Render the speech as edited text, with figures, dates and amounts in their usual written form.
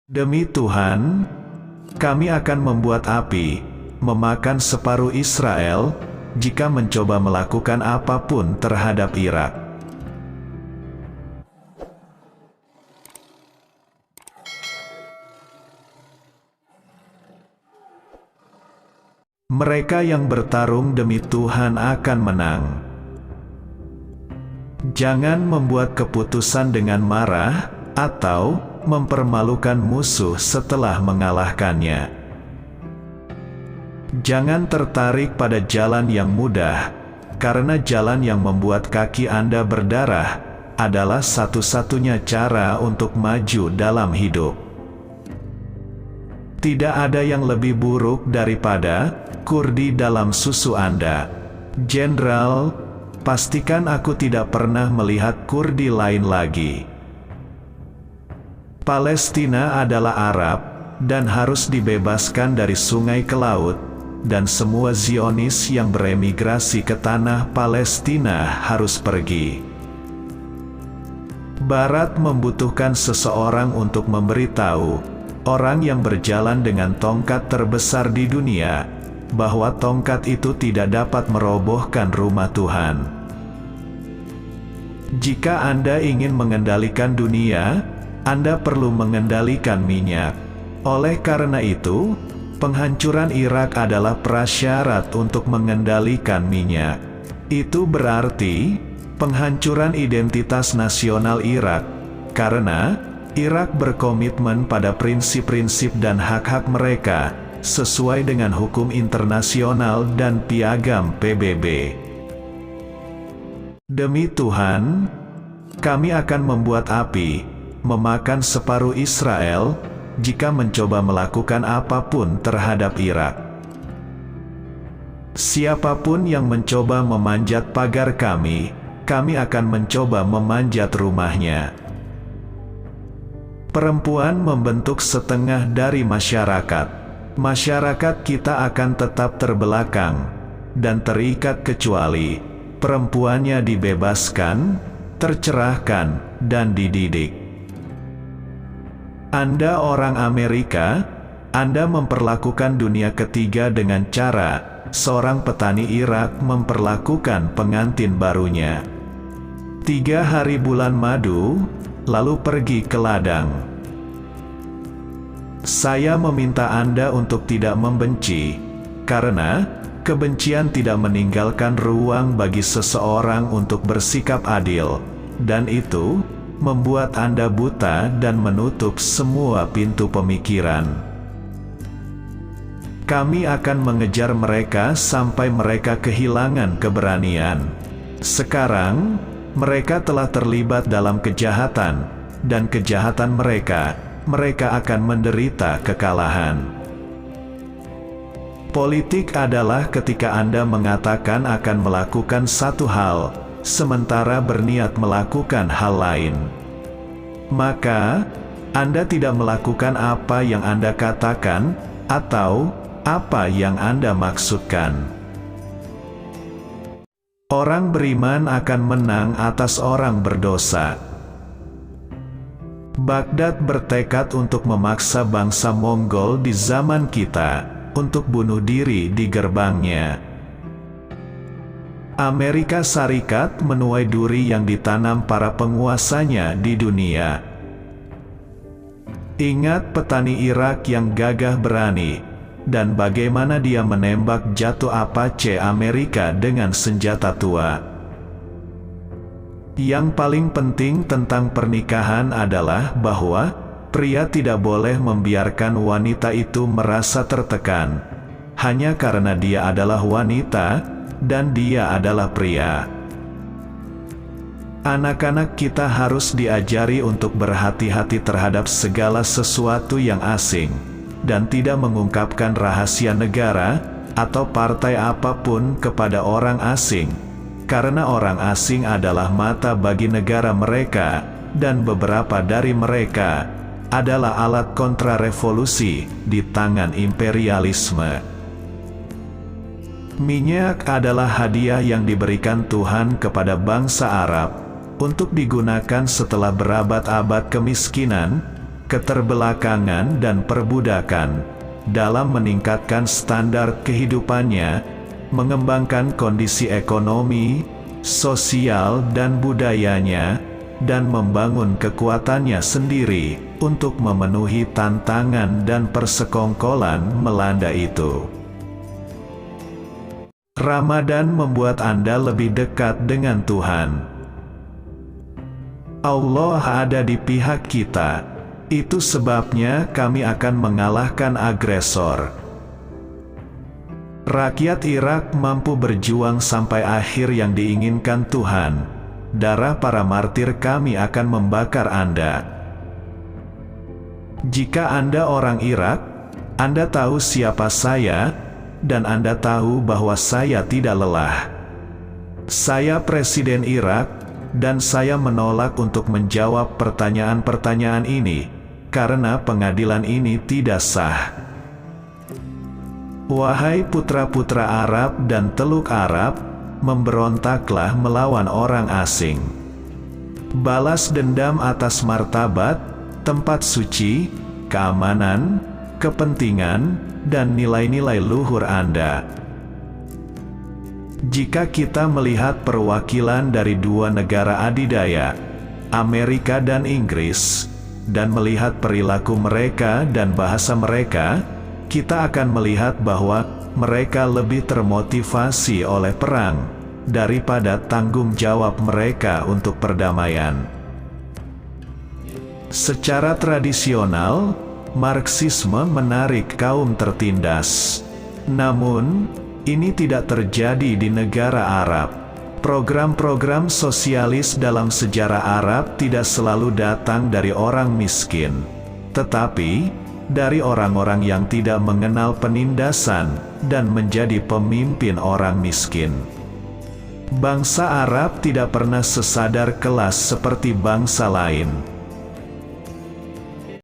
Demi Tuhan, kami akan membuat api, memakan separuh Israel, jika mencoba melakukan apapun terhadap Irak. Mereka yang bertarung demi Tuhan akan menang. Jangan membuat keputusan dengan marah, atau mempermalukan musuh setelah mengalahkannya. Jangan tertarik pada jalan yang mudah, karena jalan yang membuat kaki Anda berdarah adalah satu-satunya cara untuk maju dalam hidup. Tidak ada yang lebih buruk daripada kurdi dalam susu Anda. Jenderal, pastikan aku tidak pernah melihat kurdi lain lagi. Palestina adalah Arab, dan harus dibebaskan dari sungai ke laut, dan semua Zionis yang beremigrasi ke tanah Palestina harus pergi. Barat membutuhkan seseorang untuk memberitahu orang yang berjalan dengan tongkat terbesar di dunia, bahwa tongkat itu tidak dapat merobohkan rumah Tuhan. Jika Anda ingin mengendalikan dunia, Anda perlu mengendalikan minyak. Oleh karena itu, penghancuran Irak adalah prasyarat untuk mengendalikan minyak. Itu berarti penghancuran identitas nasional Irak, karena Irak berkomitmen pada prinsip-prinsip dan hak-hak mereka sesuai dengan hukum internasional dan piagam PBB. Demi Tuhan, kami akan membuat api, memakan separuh Israel, jika mencoba melakukan apapun terhadap Irak. Siapapun yang mencoba memanjat pagar kami akan mencoba memanjat rumahnya. Perempuan membentuk setengah dari masyarakat. Masyarakat kita akan tetap terbelakang dan terikat kecuali perempuannya dibebaskan, tercerahkan, dan dididik. Anda orang Amerika, Anda memperlakukan dunia ketiga dengan cara seorang petani Irak memperlakukan pengantin barunya. 3 hari bulan madu, lalu pergi ke ladang. Saya meminta Anda untuk tidak membenci, karena kebencian tidak meninggalkan ruang bagi seseorang untuk bersikap adil, dan itu membuat Anda buta dan menutup semua pintu pemikiran. Kami akan mengejar mereka sampai mereka kehilangan keberanian. Sekarang, mereka telah terlibat dalam kejahatan, dan kejahatan mereka akan menderita kekalahan. Politik adalah ketika Anda mengatakan akan melakukan satu hal, sementara berniat melakukan hal lain. Maka, Anda tidak melakukan apa yang Anda katakan, atau apa yang Anda maksudkan. Orang beriman akan menang atas orang berdosa. Baghdad bertekad untuk memaksa bangsa Mongol di zaman kita untuk bunuh diri di gerbangnya. Amerika Serikat menuai duri yang ditanam para penguasanya di dunia. Ingat petani Irak yang gagah berani, dan bagaimana dia menembak jatuh Apache Amerika dengan senjata tua. Yang paling penting tentang pernikahan adalah bahwa pria tidak boleh membiarkan wanita itu merasa tertekan, hanya karena dia adalah wanita, dan dia adalah pria. Anak-anak kita harus diajari untuk berhati-hati terhadap segala sesuatu yang asing, dan tidak mengungkapkan rahasia negara, atau partai apapun kepada orang asing, karena orang asing adalah mata bagi negara mereka, dan beberapa dari mereka adalah alat kontrarevolusi di tangan imperialisme. Minyak adalah hadiah yang diberikan Tuhan kepada bangsa Arab untuk digunakan setelah berabad-abad kemiskinan, keterbelakangan dan perbudakan, dalam meningkatkan standar kehidupannya, mengembangkan kondisi ekonomi, sosial dan budayanya, dan membangun kekuatannya sendiri untuk memenuhi tantangan dan persekongkolan melanda itu. Ramadan membuat Anda lebih dekat dengan Tuhan. Allah ada di pihak kita. Itu sebabnya kami akan mengalahkan agresor. Rakyat Irak mampu berjuang sampai akhir yang diinginkan Tuhan. Darah para martir kami akan membakar Anda. Jika Anda orang Irak, Anda tahu siapa saya, dan Anda tahu bahwa saya tidak lelah. Saya Presiden Irak, dan saya menolak untuk menjawab pertanyaan-pertanyaan ini, karena pengadilan ini tidak sah. Wahai putra-putra Arab dan Teluk Arab, memberontaklah melawan orang asing. Balas dendam atas martabat, tempat suci, keamanan, kepentingan, dan nilai-nilai luhur Anda. Jika kita melihat perwakilan dari dua negara adidaya, Amerika dan Inggris, dan melihat perilaku mereka dan bahasa mereka, kita akan melihat bahwa mereka lebih termotivasi oleh perang daripada tanggung jawab mereka untuk perdamaian. Secara tradisional, Marxisme menarik kaum tertindas. Namun, ini tidak terjadi di negara Arab. Program-program sosialis dalam sejarah Arab tidak selalu datang dari orang miskin, tetapi dari orang-orang yang tidak mengenal penindasan dan menjadi pemimpin orang miskin. Bangsa Arab tidak pernah sesadar kelas seperti bangsa lain.